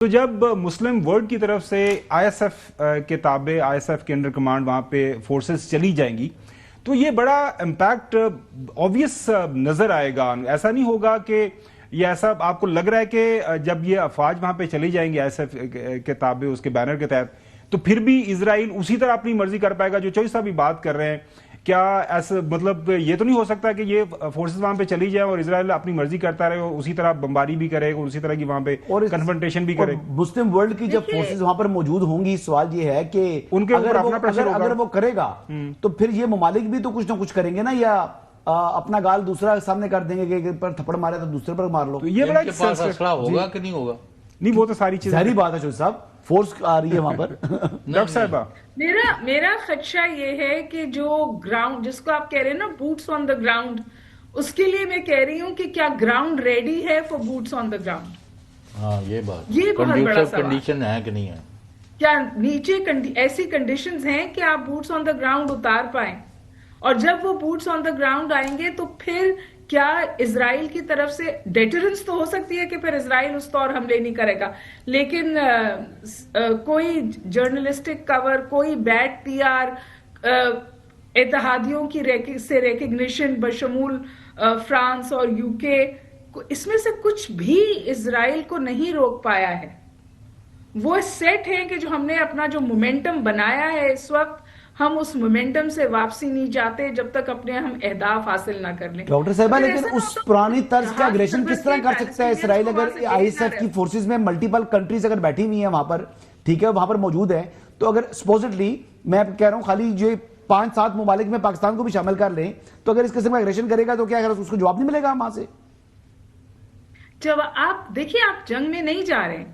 تو جب Muslim world کی طرف سے آئی ایس ایف کے تابع آئی ایس ایف کے انڈر کمانڈ وہاں پہ فورسز چلی جائیں گی تو یہ بڑا امپیکٹ آبویس نظر آئے گا. ایسا نہیں ہوگا کہ یہ ایسا آپ کو لگ رہا ہے کہ جب یہ افواج وہاں پہ چلی جائیں گے آئی ایس ایف کے تابع اس کے بینر کے تحت تو پھر بھی اسرائیل اسی طرح اپنی مرضی کر پائے گا جو چوہی صاحب بھی بات کر رہے ہیں؟ کیا ایسا مطلب یہ تو نہیں ہو سکتا کہ یہ فورسز وہاں پہ چلی جائیں اور اسرائیل اپنی مرضی کرتا رہے اور اسی طرح بمباری بھی کرے اور اسی طرح کی وہاں پہ کنفرنٹیشن بھی کرے؟ مسلم ورلڈ کی جب فورسز وہاں پر موجود ہوں گی، سوال یہ ہے کہ ان کے اگر وہ کرے گا تو پھر یہ ممالک بھی تو کچھ نہ کچھ کریں گے نا، یا اپنا گال دوسرا سامنے کر دیں گے کہ پر تھپڑ مارے تو دوسرے پر مار لو. یہ بڑا اسلحہ ہوگا کہ نہیں ہوگا؟ نہیں، وہ تو ساری چیزیں ظاہری بات ہے شوز صاحب، فورس آ رہی ہے وہاں پر. ڈاکٹر صاحبہ میرا خدشہ یہ ہے کہ جو گراؤنڈ جس کو آپ کہہ رہے ہیں نا بوٹس آن دا گراؤنڈ، اس کے لیے میں کہہ رہی ہوں کہ کیا گراؤنڈ ریڈی ہے for boots on the ground? ہاں یہ بات، یہ بہت بڑا سوال کنڈیشن ہے کہ نہیں ہے؟ کیا نیچے ایسی کنڈیشنز ہیں کہ آپ بوٹس آن دا گراؤنڈ اتار پائیں؟ اور جب وہ بوٹس آن دا گراؤنڈ آئیں گے تو پھر کیا اسرائیل کی طرف سے ڈیٹرنس تو ہو سکتی ہے کہ پھر اسرائیل اس طور حملے نہیں کرے گا، لیکن کوئی جرنلسٹک کور، کوئی بیڈ پی آر، اتحادیوں کی سے ریکگنیشن بشمول فرانس اور یو کے، اس میں سے کچھ بھی اسرائیل کو نہیں روک پایا ہے. وہ سیٹ ہیں کہ جو ہم نے اپنا جو مومنٹم بنایا ہے اس وقت، ہم اس مومنٹم سے واپسی نہیں جاتے جب تک اپنے ہم اہداف حاصل نہ کر لیں. ڈاکٹر صاحبہ لیکن اس پرانی طرز کا اگریشن کس طرح کر سکتا ہے اسرائیل اگر آئی ایس ایف کی فورسز میں ملٹیپل کنٹریز اگر بیٹھی ہوئی ہیں وہاں پر، ٹھیک ہے وہاں پر موجود ہیں، تو اگر سپوزٹلی میں کہہ رہا ہوں خالی جو 5-7 ممالک میں پاکستان کو بھی شامل کر لیں تو اگر اس قسم کا اگریشن کرے گا تو کیا اس کو جواب نہیں ملے گا وہاں سے؟ جب آپ دیکھیے آپ جنگ میں نہیں جا رہے،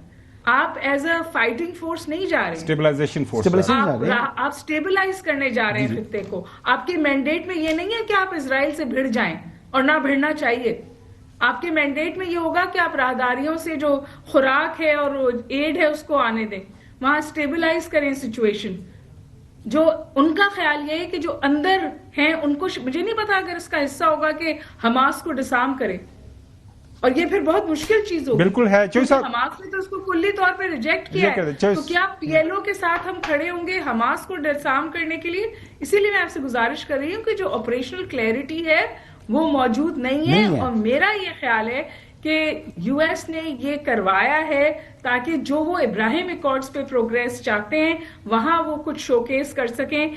آپ ایز اے فائٹنگ فورس نہیں جا رہے، اسٹیبلائزیشن فورس آپ اسٹیبلائز کرنے جا رہے ہیں خطے کو. آپ کے مینڈیٹ میں یہ نہیں ہے کہ آپ اسرائیل سے بھڑ جائیں، اور نہ بھڑنا چاہیے. آپ کے مینڈیٹ میں یہ ہوگا کہ آپ راہداریوں سے جو خوراک ہے اور ایڈ ہے اس کو آنے دیں، وہاں اسٹیبلائز کریں سچویشن. جو ان کا خیال یہ ہے کہ جو اندر ہیں ان کو، مجھے نہیں پتا اگر اس کا حصہ ہوگا کہ حماس کو ڈسارم کرے، اور یہ پھر بہت مشکل چیز ہوگی. بالکل ہے. حماس نے تو اس کو کلی طور پہ ریجیکٹ کیا ہے، تو کیا پی ایل او کے ساتھ ہم کھڑے ہوں گے حماس کو ڈسارم کرنے کے لیے؟ اسی لیے میں آپ سے گزارش کر رہی ہوں کہ جو آپریشنل کلیئرٹی ہے وہ موجود نہیں ہے. اور میرا یہ خیال ہے کہ یو ایس نے یہ کروایا ہے تاکہ جو وہ ابراہیم ایکارڈز پہ پروگریس چاہتے ہیں وہاں وہ کچھ شوکیس کر سکیں.